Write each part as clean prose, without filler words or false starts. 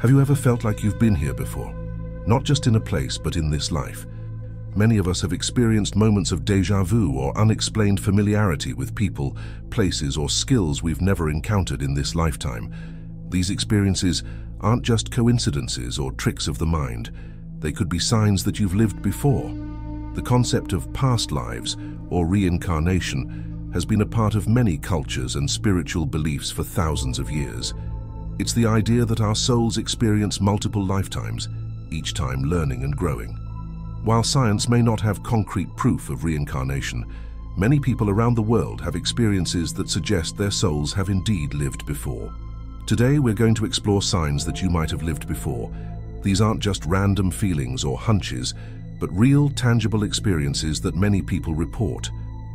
Have you ever felt like you've been here before? Not just in a place, but in this life. Many of us have experienced moments of déjà vu or unexplained familiarity with people, places, or skills we've never encountered in this lifetime. These experiences aren't just coincidences or tricks of the mind. They could be signs that you've lived before. The concept of past lives or reincarnation has been a part of many cultures and spiritual beliefs for thousands of years. It's the idea that our souls experience multiple lifetimes, each time learning and growing. While science may not have concrete proof of reincarnation, many people around the world have experiences that suggest their souls have indeed lived before. Today we're going to explore signs that you might have lived before. These aren't just random feelings or hunches, but real, tangible experiences that many people report.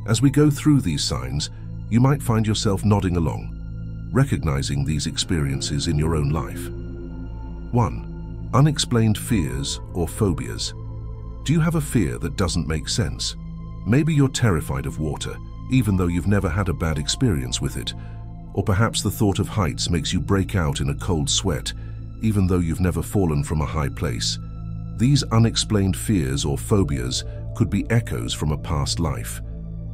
As we go through these signs, you might find yourself nodding along, recognizing these experiences in your own life. 1. Unexplained fears or phobias. Do you have a fear that doesn't make sense? Maybe you're terrified of water, even though you've never had a bad experience with it. Or perhaps the thought of heights makes you break out in a cold sweat, even though you've never fallen from a high place. These unexplained fears or phobias could be echoes from a past life.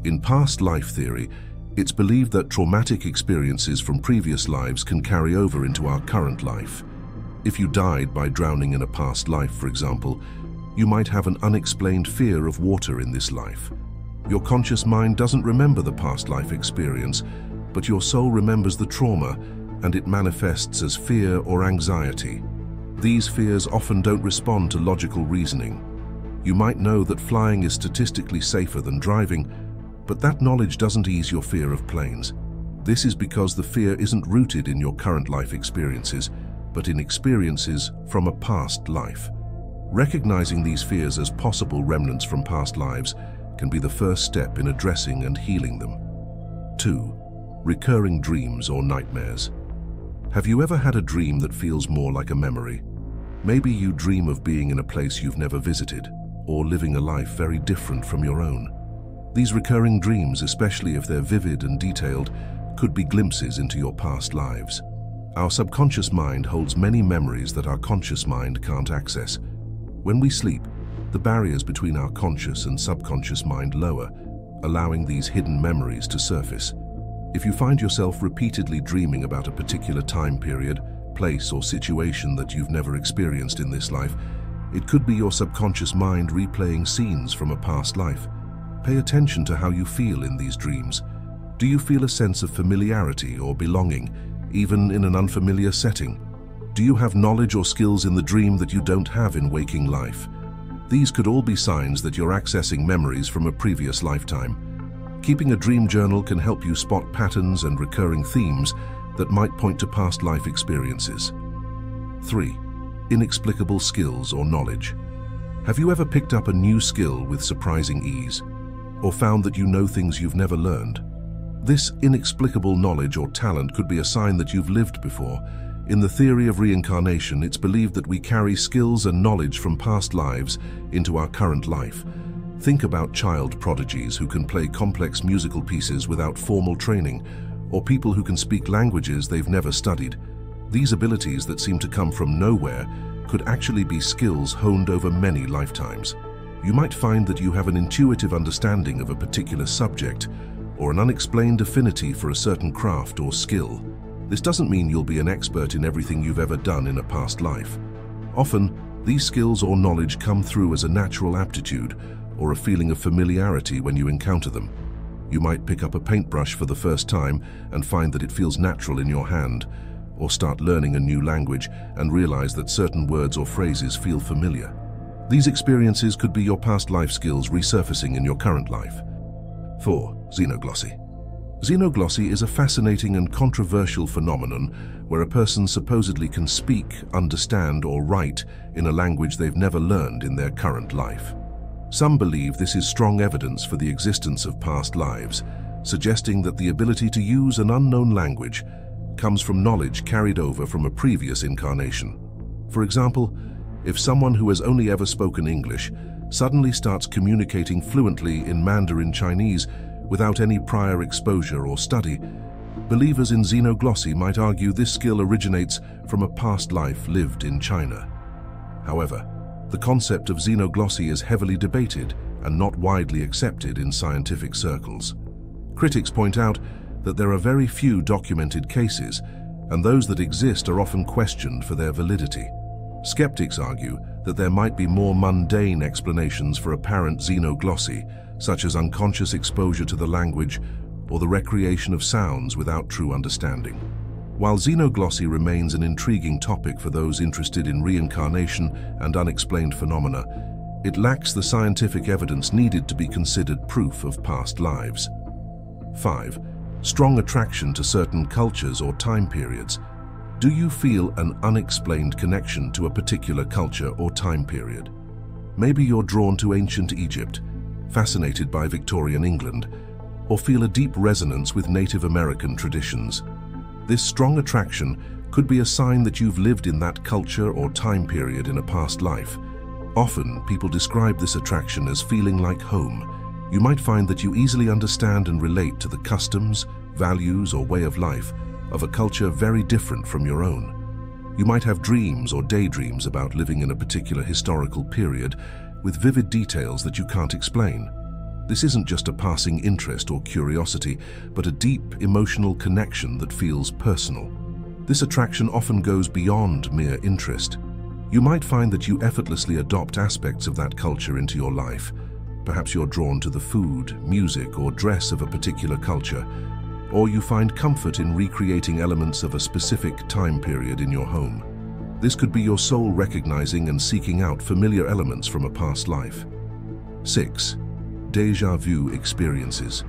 In past life theory, it's believed that traumatic experiences from previous lives can carry over into our current life. If you died by drowning in a past life, for example, you might have an unexplained fear of water in this life. Your conscious mind doesn't remember the past life experience, but your soul remembers the trauma, and it manifests as fear or anxiety. These fears often don't respond to logical reasoning. You might know that flying is statistically safer than driving, but that knowledge doesn't ease your fear of planes. This is because the fear isn't rooted in your current life experiences, but in experiences from a past life. Recognizing these fears as possible remnants from past lives can be the first step in addressing and healing them. 2. Recurring dreams or nightmares. Have you ever had a dream that feels more like a memory? Maybe you dream of being in a place you've never visited, or living a life very different from your own. These recurring dreams, especially if they're vivid and detailed, could be glimpses into your past lives. Our subconscious mind holds many memories that our conscious mind can't access. When we sleep, the barriers between our conscious and subconscious mind lower, allowing these hidden memories to surface. If you find yourself repeatedly dreaming about a particular time period, place, or situation that you've never experienced in this life, it could be your subconscious mind replaying scenes from a past life. Pay attention to how you feel in these dreams. Do you feel a sense of familiarity or belonging, even in an unfamiliar setting? Do you have knowledge or skills in the dream that you don't have in waking life? These could all be signs that you're accessing memories from a previous lifetime. Keeping a dream journal can help you spot patterns and recurring themes that might point to past life experiences. 3. Inexplicable skills or knowledge. Have you ever picked up a new skill with surprising ease, or found that you know things you've never learned? This inexplicable knowledge or talent could be a sign that you've lived before. In the theory of reincarnation, it's believed that we carry skills and knowledge from past lives into our current life. Think about child prodigies who can play complex musical pieces without formal training, or people who can speak languages they've never studied. These abilities that seem to come from nowhere could actually be skills honed over many lifetimes. You might find that you have an intuitive understanding of a particular subject, or an unexplained affinity for a certain craft or skill. This doesn't mean you'll be an expert in everything you've ever done in a past life. Often, these skills or knowledge come through as a natural aptitude or a feeling of familiarity when you encounter them. You might pick up a paintbrush for the first time and find that it feels natural in your hand, or start learning a new language and realize that certain words or phrases feel familiar. These experiences could be your past life skills resurfacing in your current life. 4. Xenoglossy. Xenoglossy is a fascinating and controversial phenomenon where a person supposedly can speak, understand, or write in a language they've never learned in their current life. Some believe this is strong evidence for the existence of past lives, suggesting that the ability to use an unknown language comes from knowledge carried over from a previous incarnation. For example, if someone who has only ever spoken English suddenly starts communicating fluently in Mandarin Chinese without any prior exposure or study, Believers in xenoglossy might argue this skill originates from a past life lived in China. However, the concept of xenoglossy is heavily debated and not widely accepted in scientific circles. Critics point out that there are very few documented cases, and those that exist are often questioned for their validity. Skeptics argue that there might be more mundane explanations for apparent xenoglossy, such as unconscious exposure to the language or the recreation of sounds without true understanding. While xenoglossy remains an intriguing topic for those interested in reincarnation and unexplained phenomena, it lacks the scientific evidence needed to be considered proof of past lives. 5. Strong attraction to certain cultures or time periods. Do you feel an unexplained connection to a particular culture or time period? Maybe you're drawn to ancient Egypt, fascinated by Victorian England, or feel a deep resonance with Native American traditions. This strong attraction could be a sign that you've lived in that culture or time period in a past life. Often, people describe this attraction as feeling like home. You might find that you easily understand and relate to the customs, values, or way of life of a culture very different from your own. You might have dreams or daydreams about living in a particular historical period with vivid details that you can't explain. This isn't just a passing interest or curiosity, but a deep emotional connection that feels personal. This attraction often goes beyond mere interest. You might find that you effortlessly adopt aspects of that culture into your life. Perhaps you're drawn to the food, music, or dress of a particular culture, or you find comfort in recreating elements of a specific time period in your home. This could be your soul recognizing and seeking out familiar elements from a past life. 6. Déjà vu experiences.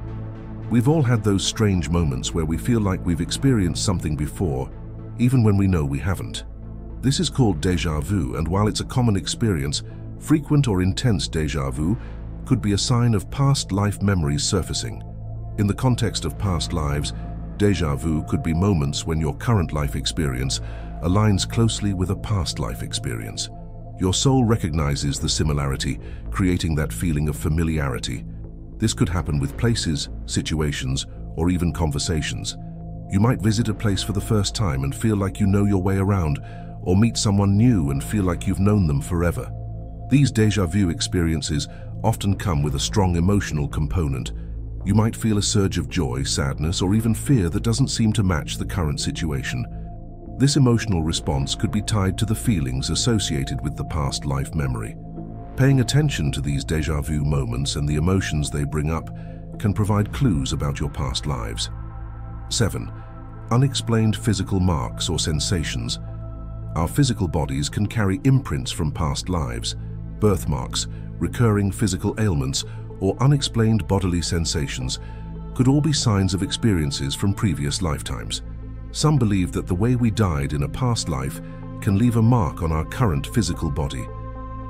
We've all had those strange moments where we feel like we've experienced something before, even when we know we haven't. This is called déjà vu, and while it's a common experience, frequent or intense déjà vu could be a sign of past life memories surfacing. In the context of past lives, déjà vu could be moments when your current life experience aligns closely with a past life experience. Your soul recognizes the similarity, creating that feeling of familiarity. This could happen with places, situations, or even conversations. You might visit a place for the first time and feel like you know your way around, or meet someone new and feel like you've known them forever. These déjà vu experiences often come with a strong emotional component. You might feel a surge of joy, sadness, or even fear that doesn't seem to match the current situation. This emotional response could be tied to the feelings associated with the past life memory. Paying attention to these déjà vu moments and the emotions they bring up can provide clues about your past lives. 7. Unexplained physical marks or sensations. Our physical bodies can carry imprints from past lives. Birthmarks, recurring physical ailments, or unexplained bodily sensations could all be signs of experiences from previous lifetimes. Some believe that the way we died in a past life can leave a mark on our current physical body.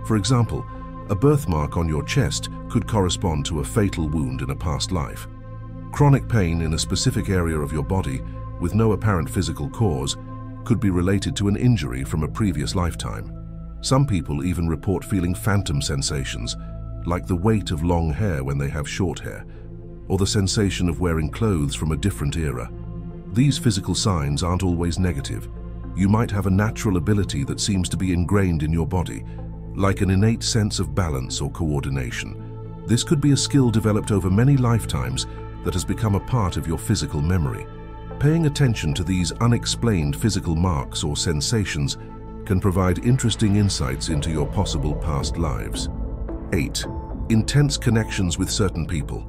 For example, a birthmark on your chest could correspond to a fatal wound in a past life. Chronic pain in a specific area of your body, with no apparent physical cause, could be related to an injury from a previous lifetime. Some people even report feeling phantom sensations, like the weight of long hair when they have short hair, or the sensation of wearing clothes from a different era. These physical signs aren't always negative. You might have a natural ability that seems to be ingrained in your body, like an innate sense of balance or coordination. This could be a skill developed over many lifetimes that has become a part of your physical memory. Paying attention to these unexplained physical marks or sensations can provide interesting insights into your possible past lives. 8. Intense connections with certain people.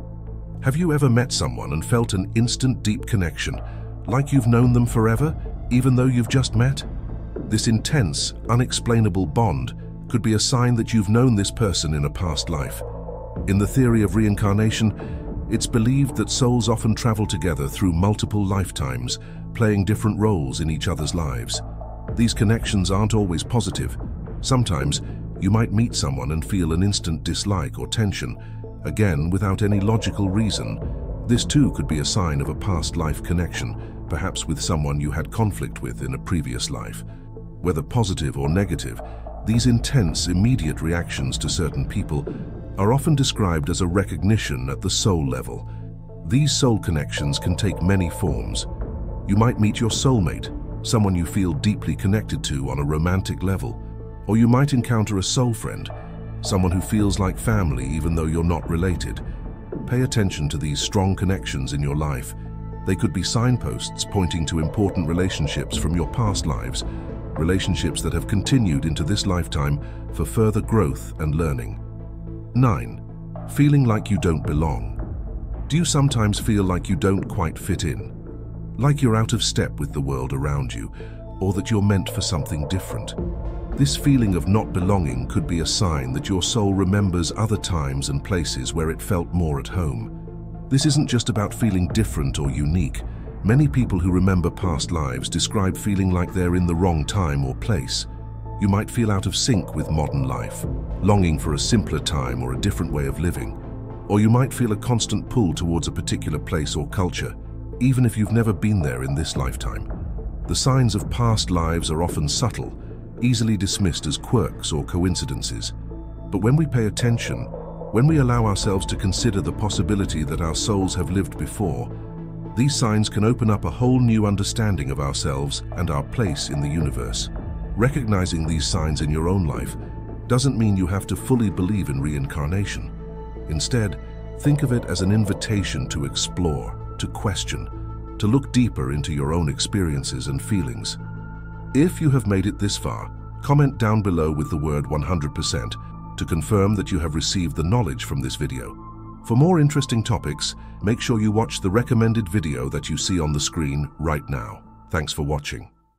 Have you ever met someone and felt an instant deep connection, like you've known them forever, even though you've just met? This intense, unexplainable bond could be a sign that you've known this person in a past life. In the theory of reincarnation, it's believed that souls often travel together through multiple lifetimes, playing different roles in each other's lives. These connections aren't always positive. Sometimes, you might meet someone and feel an instant dislike or tension, again without any logical reason. This too could be a sign of a past life connection, perhaps with someone you had conflict with in a previous life. Whether positive or negative, these intense, immediate reactions to certain people are often described as a recognition at the soul level. These soul connections can take many forms. You might meet your soulmate, someone you feel deeply connected to on a romantic level, or you might encounter a soul friend, someone who feels like family even though you're not related. Pay attention to these strong connections in your life. They could be signposts pointing to important relationships from your past lives, relationships that have continued into this lifetime for further growth and learning. 9. Feeling like you don't belong. Do you sometimes feel like you don't quite fit in? Like you're out of step with the world around you, or that you're meant for something different? This feeling of not belonging could be a sign that your soul remembers other times and places where it felt more at home. This isn't just about feeling different or unique. Many people who remember past lives describe feeling like they're in the wrong time or place. You might feel out of sync with modern life, longing for a simpler time or a different way of living. Or you might feel a constant pull towards a particular place or culture, even if you've never been there in this lifetime. The signs of past lives are often subtle, easily dismissed as quirks or coincidences. But when we pay attention, when we allow ourselves to consider the possibility that our souls have lived before, these signs can open up a whole new understanding of ourselves and our place in the universe. Recognizing these signs in your own life doesn't mean you have to fully believe in reincarnation. Instead, think of it as an invitation to explore, to question, to look deeper into your own experiences and feelings. If you have made it this far, comment down below with the word 100% to confirm that you have received the knowledge from this video. For more interesting topics, make sure you watch the recommended video that you see on the screen right now. Thanks for watching.